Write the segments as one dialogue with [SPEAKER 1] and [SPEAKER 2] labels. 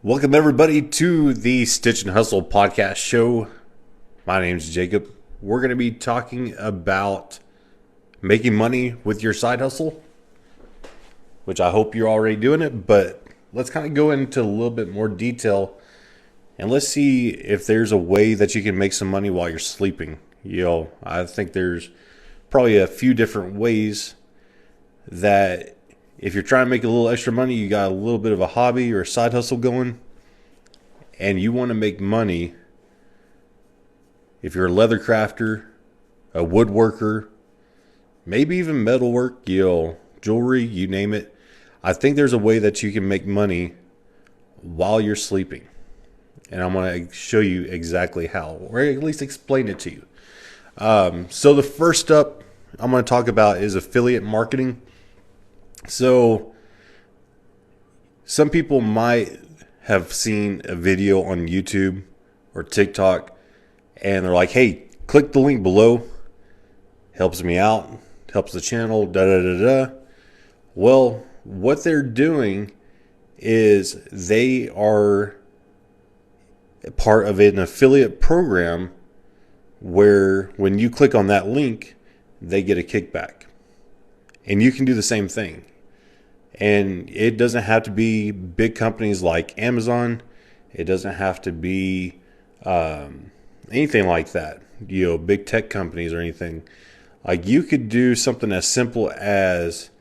[SPEAKER 1] Welcome everybody to the Stitch and Hustle podcast show. My name's Jacob. We're going to be talking about making money with your side hustle, which I hope you're already doing it, but let's kind of go into a little bit more detail and let's see if there's a way that you can make some money while you're sleeping. I think there's probably a few different ways that if you're trying to make a little extra money, you got a little bit of a hobby or a side hustle going, and you want to make money. If you're a leather crafter, a woodworker, maybe even metalwork, jewelry, you name it. I think there's a way that you can make money while you're sleeping. And I'm going to show you exactly how, or at least explain it to you. So the first up I'm going to talk about is affiliate marketing. So some people might have seen a video on YouTube or TikTok and they're like, hey, click the link below. Helps me out, helps the channel, da-da-da-da. Well, what they're doing is they are part of an affiliate program where when you click on that link, they get a kickback. And you can do the same thing. And it doesn't have to be big companies like Amazon. It doesn't have to be anything like that, big tech companies or anything. Like, you could do something as simple as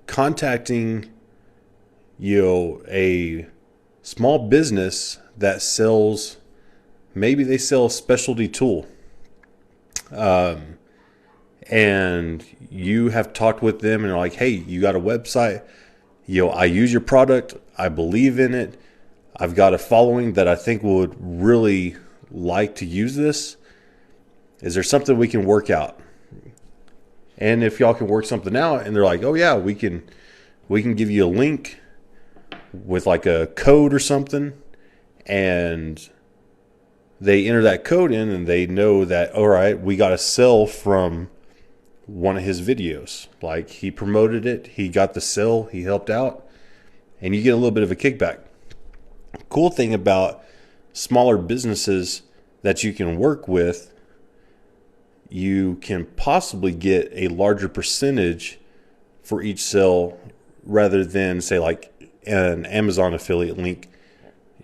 [SPEAKER 1] contacting, a small business that sells, maybe they sell a specialty tool. And you have talked with them and they're like, hey, you got a website. I use your product. I believe in it. I've got a following that I think would really like to use this. Is there something we can work out? And if y'all can work something out and they're like, oh yeah, we can give you a link with like a code or something, and they enter that code in and they know that, all right, we got to sell from one of his videos. Like, he promoted it, he got the sale, he helped out, and you get a little bit of a kickback. Cool thing about smaller businesses that you can work with, you can possibly get a larger percentage for each sale rather than, say, like an Amazon affiliate link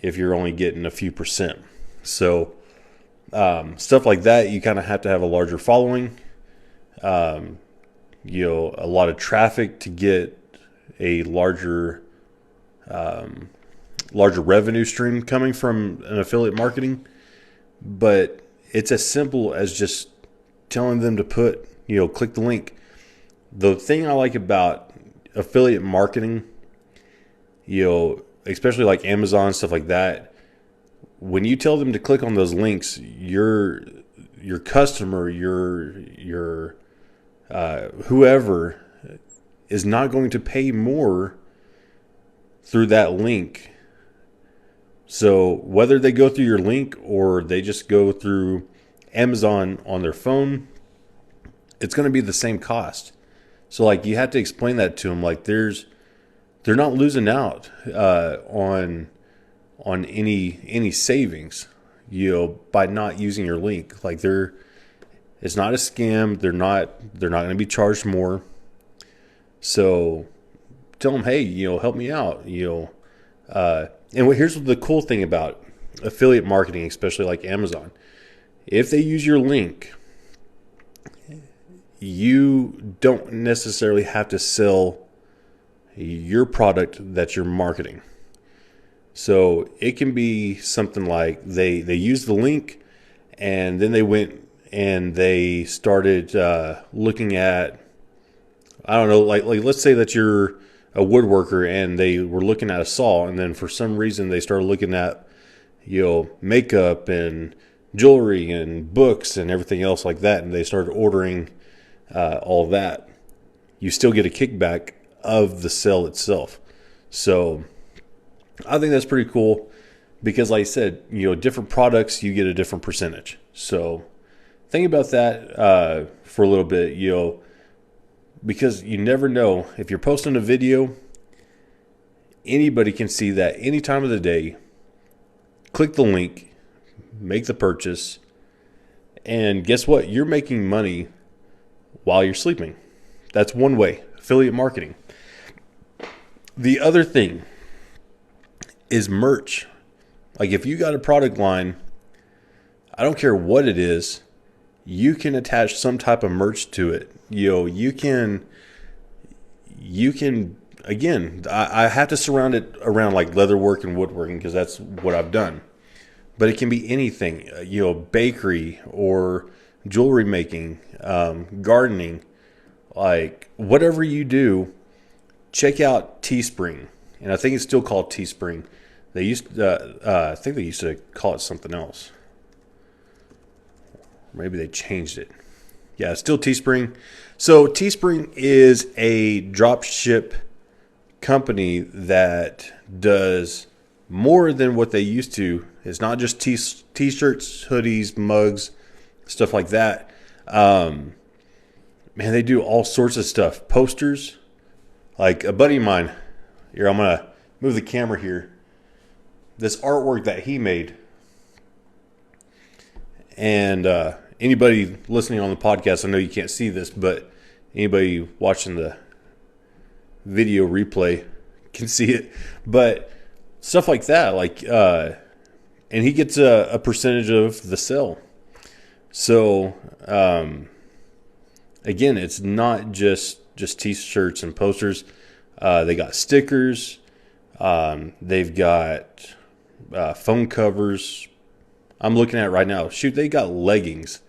[SPEAKER 1] if you're only getting a few percent. So stuff like that, you kind of have to have a larger following, a lot of traffic to get a larger revenue stream coming from an affiliate marketing. But it's as simple as just telling them to click the link. The thing I like about affiliate marketing, especially like Amazon, stuff like that, when you tell them to click on those links, your customer, your whoever is not going to pay more through that link. So whether they go through your link or they just go through Amazon on their phone, it's going to be the same cost. So like, you have to explain that to them. Like, they're not losing out on any savings, by not using your link. Like, it's not a scam. They're not going to be charged more. So tell them, hey, help me out, and here's the cool thing about affiliate marketing, especially like Amazon. If they use your link, you don't necessarily have to sell your product that you're marketing. So it can be something like they use the link and then they went and they started looking at, I don't know, like let's say that you're a woodworker and they were looking at a saw, and then for some reason they started looking at, makeup and jewelry and books and everything else like that, and they started ordering all that. You still get a kickback of the sale itself. So I think that's pretty cool because, like I said, different products, you get a different percentage. So think about that for a little bit, because you never know. If you're posting a video, anybody can see that any time of the day. click the link, make the purchase, and guess what? You're making money while you're sleeping. That's one way, affiliate marketing. The other thing is merch. Like if you got a product line, I don't care what it is, you can attach some type of merch to it. You can again, I have to surround it around like leatherwork and woodworking because that's what I've done. But it can be anything, bakery or jewelry making, gardening, like whatever you do. Check out Teespring, and I think it's still called Teespring. I think they used to call it something else. Maybe they changed it. Yeah, it's still Teespring. So Teespring is a drop ship company that does more than what they used to. It's not just t-shirts, hoodies, mugs, stuff like that. Man, they do all sorts of stuff. Posters. Like a buddy of mine. Here, I'm going to move the camera here. This artwork that he made. And anybody listening on the podcast, I know you can't see this, but anybody watching the video replay can see it. But stuff like that, and he gets a percentage of the sale. So, again, it's not just t-shirts and posters. They got stickers. They've got phone covers. I'm looking at it right now. Shoot, they got leggings.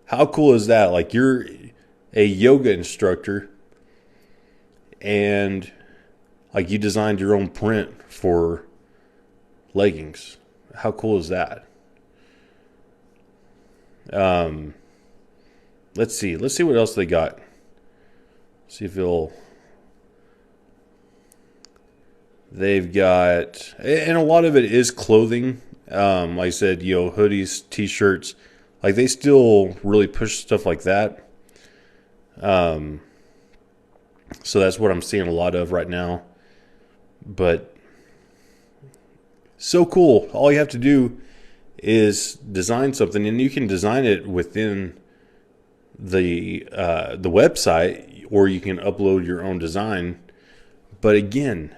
[SPEAKER 1] How cool is that? Like you're a yoga instructor and like you designed your own print for leggings. How cool is that? Let's see what else they got. See if they've got, and a lot of it is clothing. Like I said, hoodies, t-shirts, like they still really push stuff like that. So that's what I'm seeing a lot of right now. But so cool. All you have to do is design something, and you can design it within the website, or you can upload your own design. But again,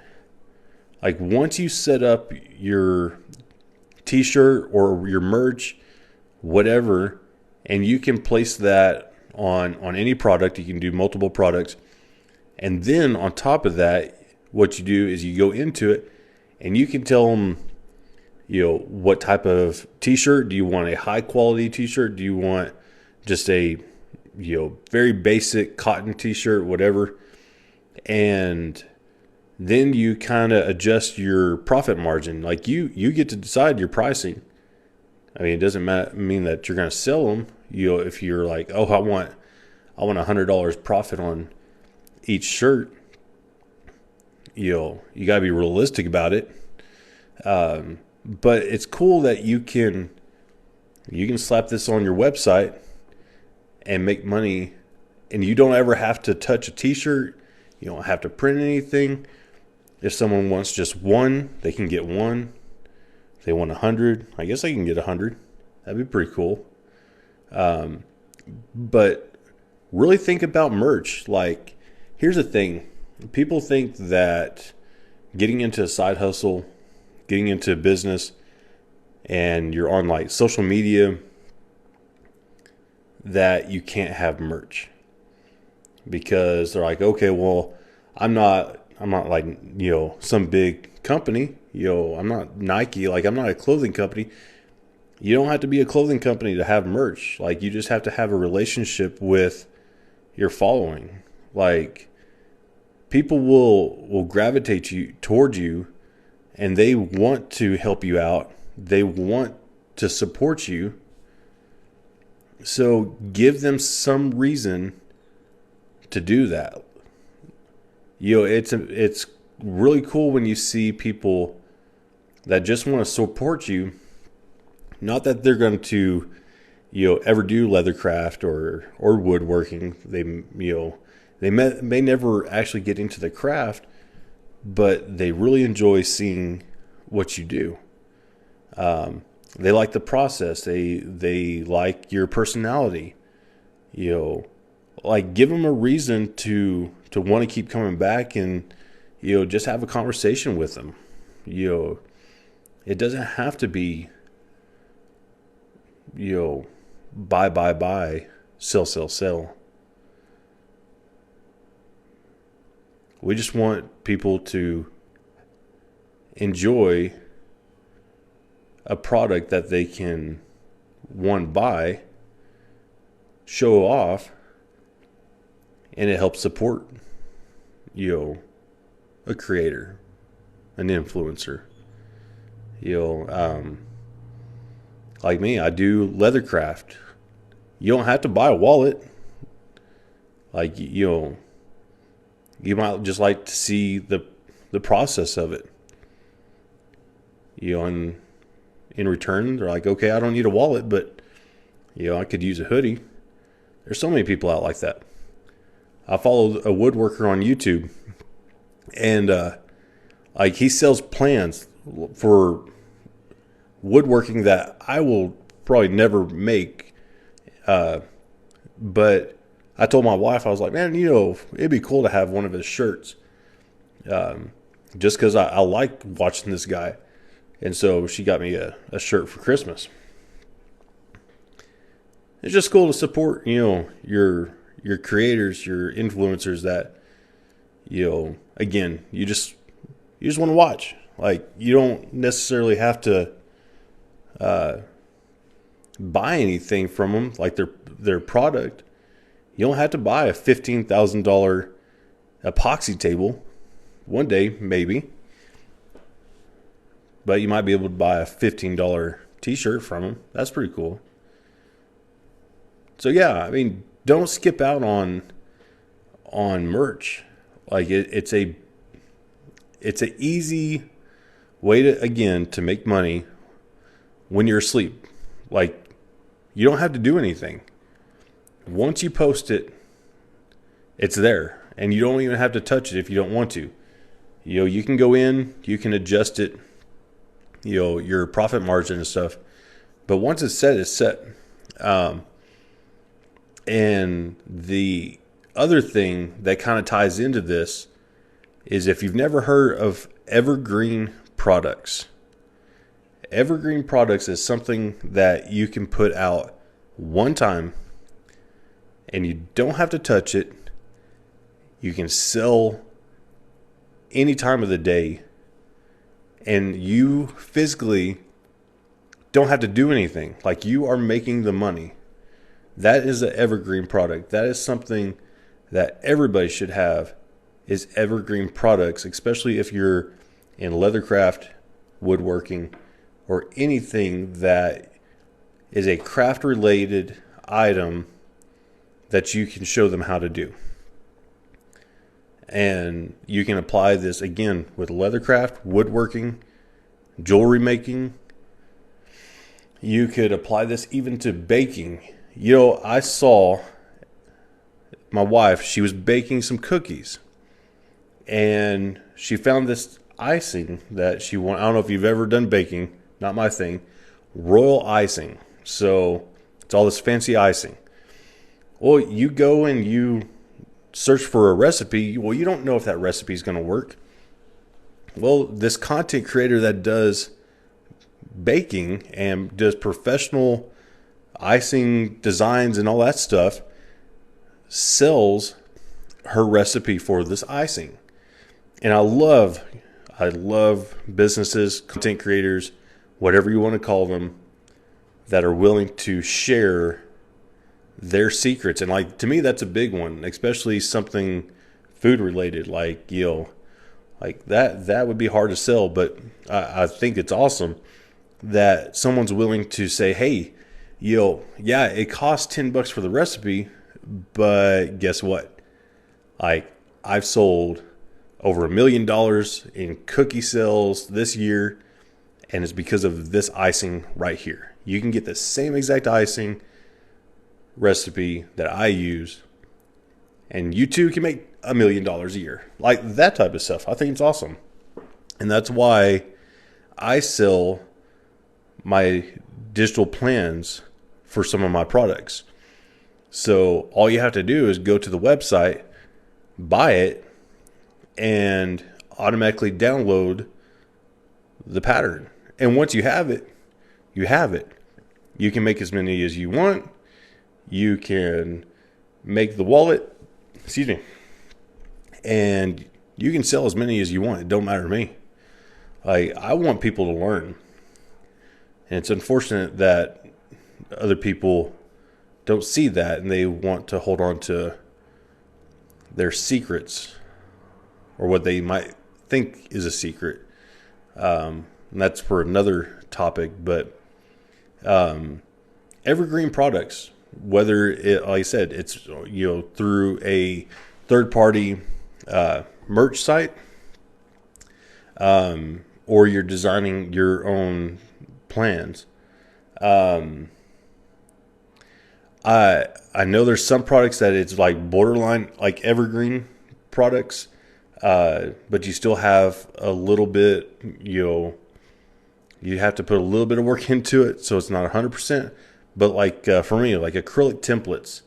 [SPEAKER 1] like once you set up your t-shirt or your merch, whatever, and you can place that on any product. You can do multiple products. And then on top of that, what you do is you go into it and you can tell them, what type of t-shirt. Do you want a high quality t-shirt? Do you want just a, very basic cotton t-shirt, whatever? And then you kind of adjust your profit margin. Like you get to decide your pricing. I mean, it doesn't mean that you're going to sell them. If you're like, oh, I want $100 profit on each shirt, you got to be realistic about it. But it's cool that you can slap this on your website and make money, and you don't ever have to touch a t-shirt. You don't have to print anything. If someone wants just one, they can get one. If they want 100, I guess they can get 100. That'd be pretty cool. But really think about merch. Like, here's the thing. People think that getting into a side hustle, getting into business, and you're on like social media, that you can't have merch. Because they're like, okay, well, I'm not like, some big company. I'm not Nike. Like, I'm not a clothing company. You don't have to be a clothing company to have merch. Like, you just have to have a relationship with your following. Like, people will gravitate toward you, and they want to help you out. They want to support you. So give them some reason to do that. It's really cool when you see people that just want to support you. Not that they're going to, ever do leathercraft or woodworking. They may never actually get into the craft, but they really enjoy seeing what you do. They like the process. They like your personality. Like give them a reason to want to keep coming back, and just have a conversation with them. It doesn't have to be buy, sell. We just want people to enjoy a product that they can, one, buy, show off, and it helps support a creator, an influencer. Like me, I do leather craft. You don't have to buy a wallet. Like you might just like to see the process of it. And in return, they're like, okay, I don't need a wallet, but I could use a hoodie. There's so many people out like that. I follow a woodworker on YouTube, and like he sells plans for woodworking that I will probably never make. But I told my wife, I was like, man, it'd be cool to have one of his shirts. Just because I like watching this guy. And so she got me a shirt for Christmas. It's just cool to support, your creators, your influencers that, again, you just want to watch. Like, you don't necessarily have to buy anything from them, like their product. You don't have to buy a $15,000 epoxy table. One day, maybe. But you might be able to buy a $15 t-shirt from them. That's pretty cool. So yeah, I mean, don't skip out on merch. Like it's an easy way to make money when you're asleep. Like, you don't have to do anything. Once you post it, it's there, and you don't even have to touch it if you don't want to. You can go in, you can adjust it, your profit margin and stuff. But once it's set, it's set. And the other thing that kind of ties into this is, if you've never heard of evergreen products. Evergreen products is something that you can put out one time and you don't have to touch it. You can sell any time of the day, and you physically don't have to do anything. Like, you are making the money. That is an evergreen product. That is something that everybody should have, is evergreen products, especially if you're in leathercraft, woodworking, or anything that is a craft related item that you can show them how to do. And you can apply this again with leathercraft, woodworking, jewelry making. You could apply this even to baking. I saw my wife, she was baking some cookies, and she found this icing that she wanted. I don't know if you've ever done baking, not my thing. Royal icing. So it's all this fancy icing. Well, you go and you search for a recipe. Well, you don't know if that recipe is going to work. Well, this content creator that does baking and does professional icing designs and all that stuff sells her recipe for this icing. And I love businesses, content creators, whatever you want to call them, that are willing to share their secrets. And like, to me, that's a big one, especially something food related, like like that would be hard to sell. But I think it's awesome that someone's willing to say, hey, yeah, it costs $10 for the recipe, but guess what? Like, I've sold over $1 million in cookie sales this year, and it's because of this icing right here. You can get the same exact icing recipe that I use, and you too can make $1 million a year. Like, that type of stuff, I think it's awesome. And that's why I sell my digital plans for some of my products. So all you have to do is go to the website, buy it, and automatically download the pattern. And once you have it, you have it. You can make as many as you want. You can make the wallet, and you can sell as many as you want. It don't matter to me. I want people to learn. And it's unfortunate that other people don't see that and they want to hold on to their secrets or what they might think is a secret. And that's for another topic, but evergreen products, whether it, like I said, it's through a third-party merch site, or you're designing your own plans. I know there's some products that it's like borderline like evergreen products, but you still have a little bit, you have to put a little bit of work into it, so it's not 100%. But like for me, like acrylic templates,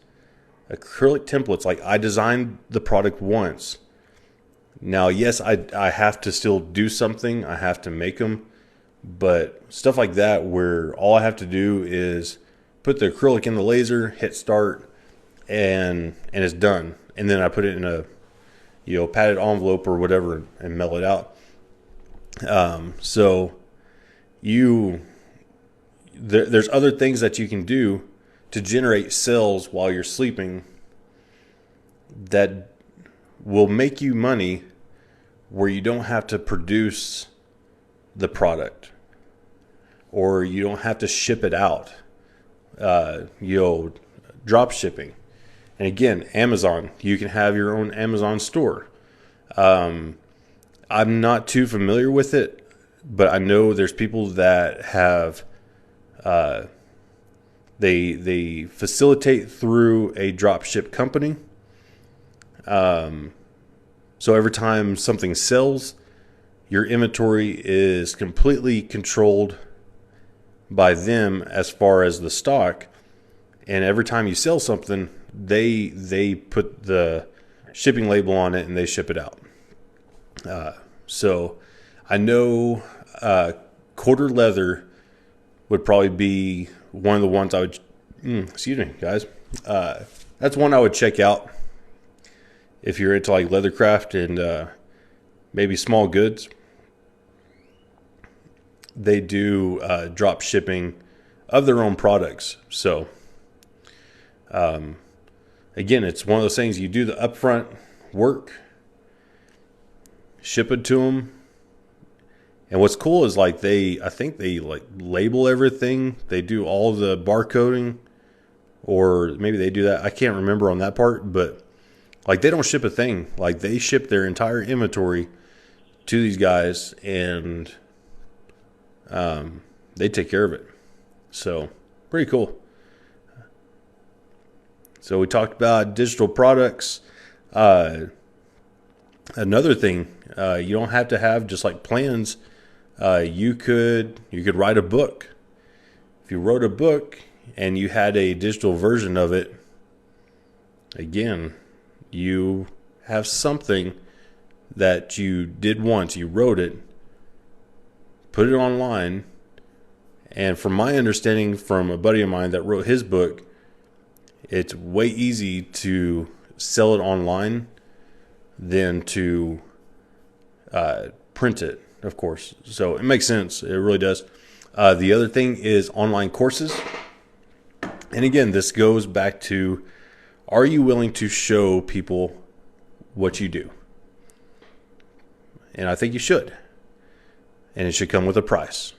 [SPEAKER 1] like I designed the product once. Now, yes, I have to still do something. I have to make them, but stuff like that where all I have to do is put the acrylic in the laser, hit start, and it's done. And then I put it in a padded envelope or whatever and mail it out. So there's other things that you can do to generate sales while you're sleeping that will make you money where you don't have to produce the product or you don't have to ship it out. Drop shipping. And again, Amazon, you can have your own Amazon store. I'm not too familiar with it, but I know there's people that have, they facilitate through a drop ship company. So every time something sells, your inventory is completely controlled by them as far as the stock. And every time you sell something, they put the shipping label on it and they ship it out. So I know quarter leather would probably be one of the ones I would, excuse me, guys. That's one I would check out if you're into like leathercraft and maybe small goods. They do drop shipping of their own products. So again, it's one of those things, you do the upfront work, ship it to them. And what's cool is like I think they like label everything. They do all the barcoding, or maybe they do that. I can't remember on that part, but like they don't ship a thing. Like they ship their entire inventory to these guys and they take care of it. So pretty cool. So we talked about digital products. Another thing, you don't have to have just like plans. You could write a book. If you wrote a book and you had a digital version of it, again, you have something that you did once. You wrote it, put it online, and from my understanding from a buddy of mine that wrote his book, it's way easy to sell it online than to print it, of course. So it makes sense. It really does. The other thing is online courses. And again, this goes back to, are you willing to show people what you do? And I think you should. And it should come with a price.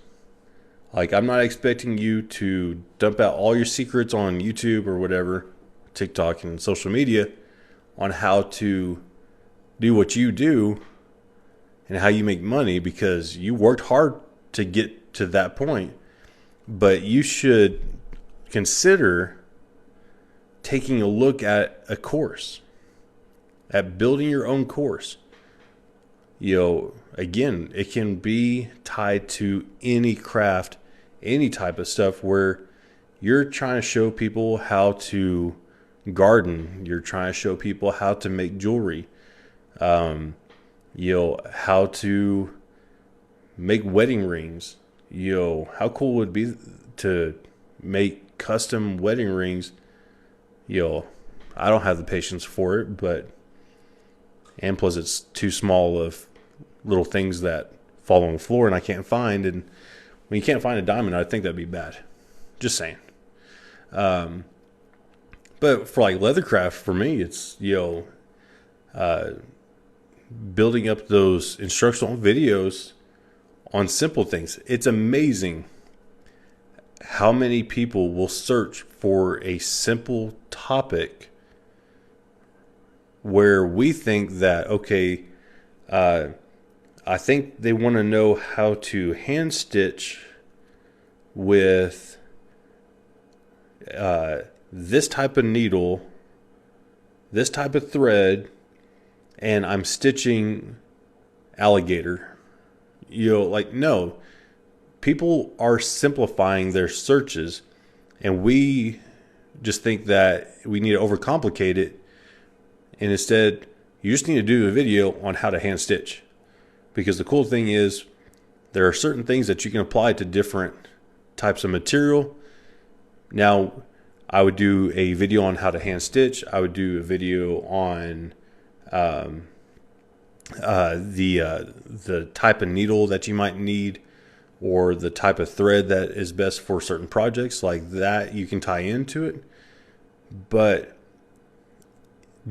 [SPEAKER 1] Like, I'm not expecting you to dump out all your secrets on YouTube or whatever, TikTok and social media, on how to do what you do and how you make money, because you worked hard to get to that point. But you should consider taking a look at a course, at building your own course. Again, it can be tied to any craft, any type of stuff where you're trying to show people how to garden, you're trying to show people how to make jewelry, how to make wedding rings. How cool would it be to make custom wedding rings? I don't have the patience for it, and plus it's too small of little things that fall on the floor and I can't find. And when you can't find a diamond, I think that'd be bad. Just saying. But for like leathercraft, for me, it's, building up those instructional videos on simple things. It's amazing how many people will search for a simple topic where we think that, okay, I think they want to know how to hand stitch with this type of needle, this type of thread, and I'm stitching alligator. No. People are simplifying their searches, and we just think that we need to overcomplicate it. And instead, you just need to do a video on how to hand stitch. Because the cool thing is, there are certain things that you can apply to different types of material. Now, I would do a video on how to hand stitch. I would do a video on the type of needle that you might need, or the type of thread that is best for certain projects like that. You can tie into it. But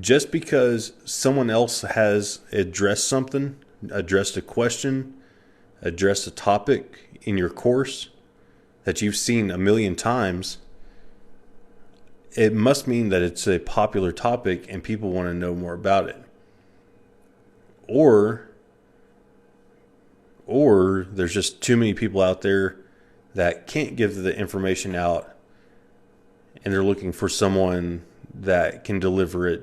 [SPEAKER 1] just because someone else has addressed something, addressed a question, addressed a topic in your course that you've seen a million times, it must mean that it's a popular topic and people want to know more about it. Or there's just too many people out there that can't give the information out, and they're looking for someone that can deliver it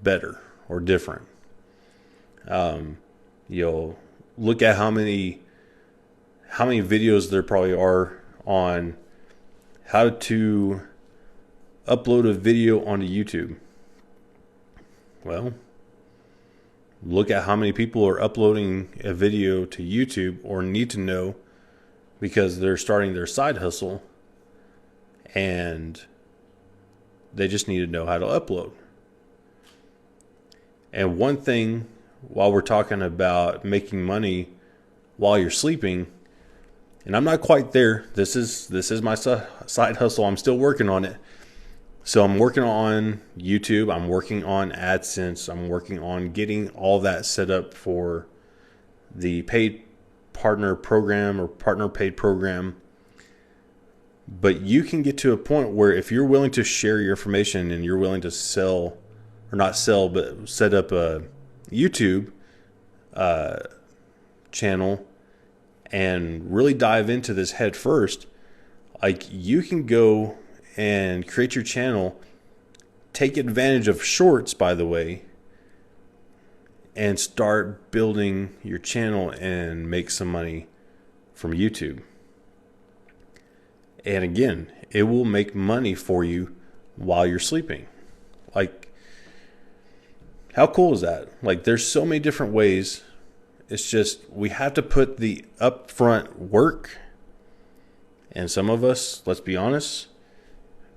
[SPEAKER 1] better or different. Look at how many videos there probably are on how to upload a video onto YouTube. Well, look at how many people are uploading a video to YouTube or need to know because they're starting their side hustle and they just need to know how to upload. And one thing, while we're talking about making money while you're sleeping, and I'm not quite there. This is my side hustle. I'm still working on it. So I'm working on YouTube. I'm working on AdSense. I'm working on getting all that set up for the paid partner program or partner paid program. But you can get to a point where if you're willing to share your information and you're willing to sell, or not sell, but set up a YouTube channel and really dive into this head first, like you can go and create your channel, take advantage of shorts, by the way, and start building your channel and make some money from YouTube. And again, it will make money for you while you're sleeping. Like, how cool is that? Like, there's so many different ways. It's just we have to put the upfront work. And some of us, let's be honest,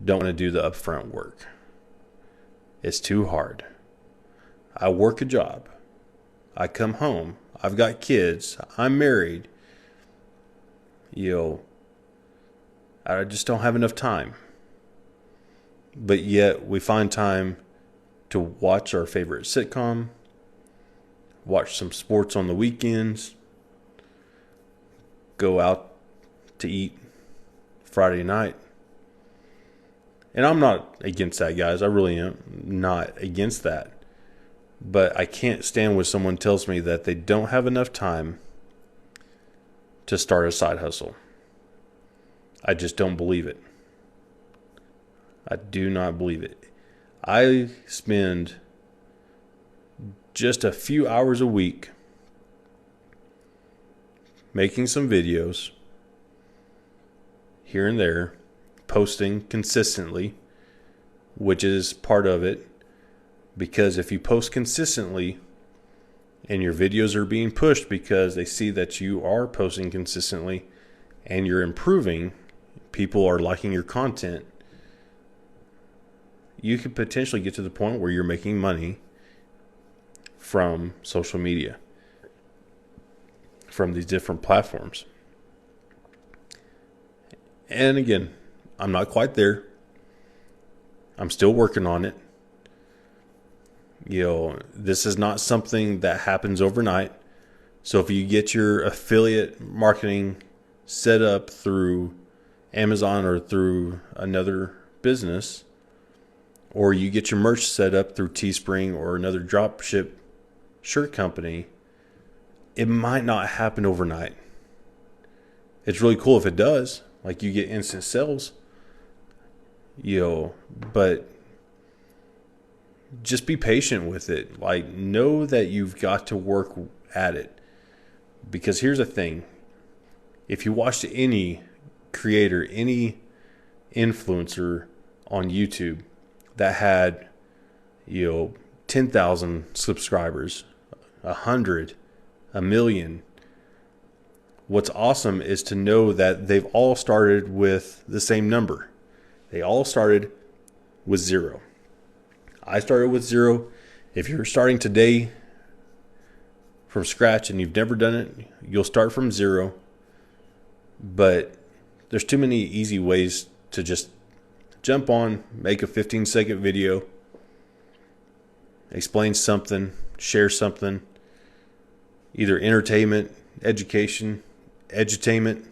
[SPEAKER 1] don't want to do the upfront work. It's too hard. I work a job. I come home. I've got kids. I'm married. I just don't have enough time. But yet we find time to watch our favorite sitcom, watch some sports on the weekends, go out to eat Friday night. And I'm not against that, guys. I really am not against that. But I can't stand when someone tells me that they don't have enough time to start a side hustle. I just don't believe it. I do not believe it. I spend just a few hours a week making some videos, here and there, posting consistently, which is part of it. Because if you post consistently and your videos are being pushed because they see that you are posting consistently and you're improving, people are liking your content, you could potentially get to the point where you're making money from social media, from these different platforms. And again, I'm not quite there. I'm still working on it. This is not something that happens overnight. So if you get your affiliate marketing set up through Amazon or through another business, or you get your merch set up through Teespring or another dropship shirt company, it might not happen overnight. It's really cool if it does. Like you get instant sales, but just be patient with it. Like, know that you've got to work at it. Because here's the thing. If you watched any creator, any influencer on YouTube that had, 10,000 subscribers, 100, 1,000,000, what's awesome is to know that they've all started with the same number. They all started with 0. I started with 0. If you're starting today from scratch and you've never done it, you'll start from 0. But there's too many easy ways to just jump on, make a 15-second video, explain something, share something, either entertainment, education, edutainment,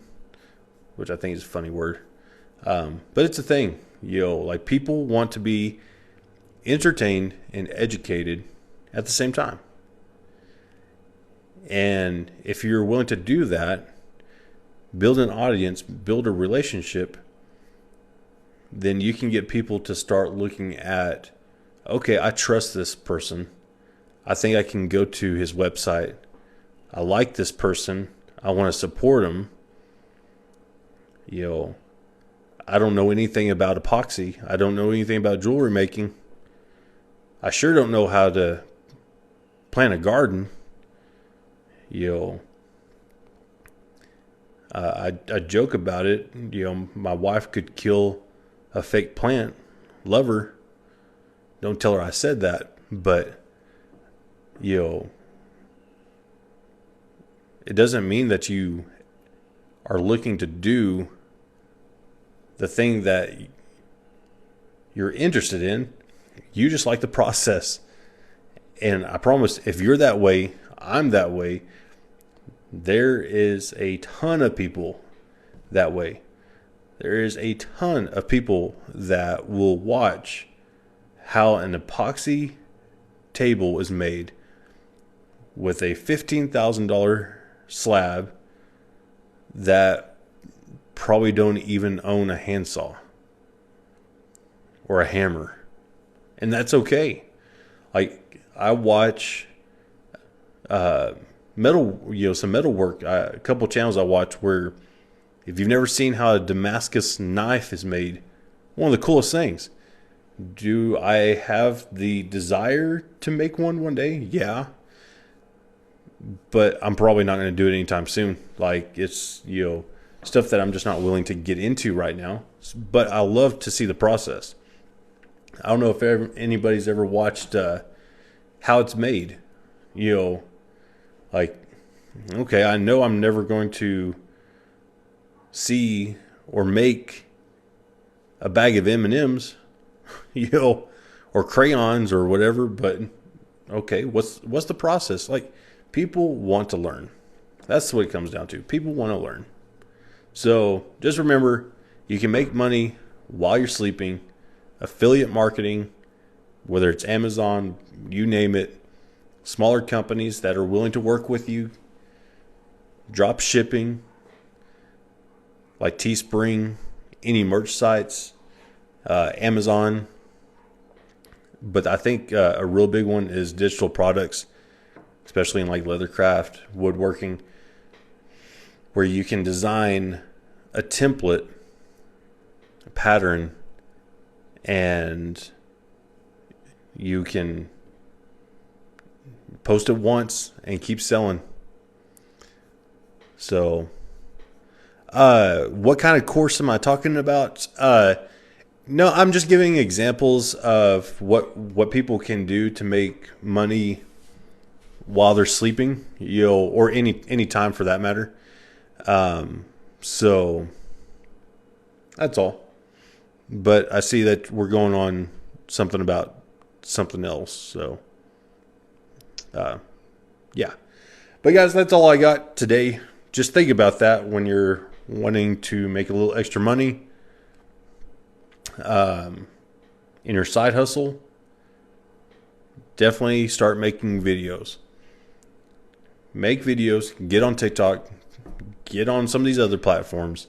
[SPEAKER 1] which I think is a funny word. But it's a thing, like people want to be entertained and educated at the same time. And if you're willing to do that, build an audience, build a relationship, then you can get people to start looking at, okay, I trust this person. I think I can go to his website. I like this person. I want to support him. I don't know anything about epoxy. I don't know anything about jewelry making. I sure don't know how to plant a garden. I joke about it. My wife could kill a fake plant. Love her. Don't tell her I said that. But, it doesn't mean that you are looking to do the thing that you're interested in. You just like the process. And I promise, if you're that way, I'm that way. There is a ton of people that way. There is a ton of people that will watch how an epoxy table is made with a $15,000 slab that probably don't even own a handsaw or a hammer. And that's okay. Like, I watch metal, some metal work. A couple channels I watch where, if you've never seen how a Damascus knife is made, one of the coolest things. Do I have the desire to make one day? Yeah. But I'm probably not going to do it anytime soon. Like, it's, stuff that I'm just not willing to get into right now. But I love to see the process. I don't know if anybody's ever watched how it's made. Like, okay, I know I'm never going to see or make a bag of M&Ms, or crayons or whatever, but okay, what's the process? Like, people want to learn. That's what it comes down to. People want to learn. So just remember, you can make money while you're sleeping. Affiliate marketing, whether it's Amazon, you name it, smaller companies that are willing to work with you, drop shipping, like Teespring, any merch sites, Amazon. But I think a real big one is digital products, especially in like leathercraft, woodworking, where you can design a template pattern, and you can post it once and keep selling. So, what kind of course am I talking about? No, I'm just giving examples of what people can do to make money while they're sleeping, or any time for that matter. So that's all. But I see that we're going on something about something else. So, yeah. But guys, that's all I got today. Just think about that when you're wanting to make a little extra money in your side hustle. Definitely start making videos. Make videos, get on TikTok, get on some of these other platforms,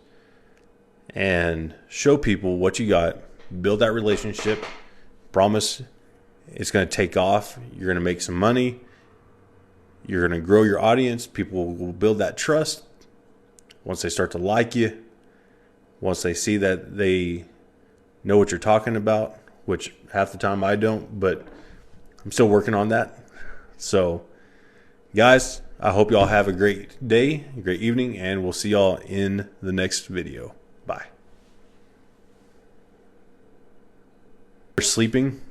[SPEAKER 1] and show people what you got. Build that relationship. Promise it's going to take off. You're going to make some money. You're going to grow your audience. People will build that trust. Once they start to like you, once they see that they know what you're talking about, which half the time I don't, but I'm still working on that. So, guys, I hope y'all have a great day, a great evening, and we'll see y'all in the next video. Bye. Sleeping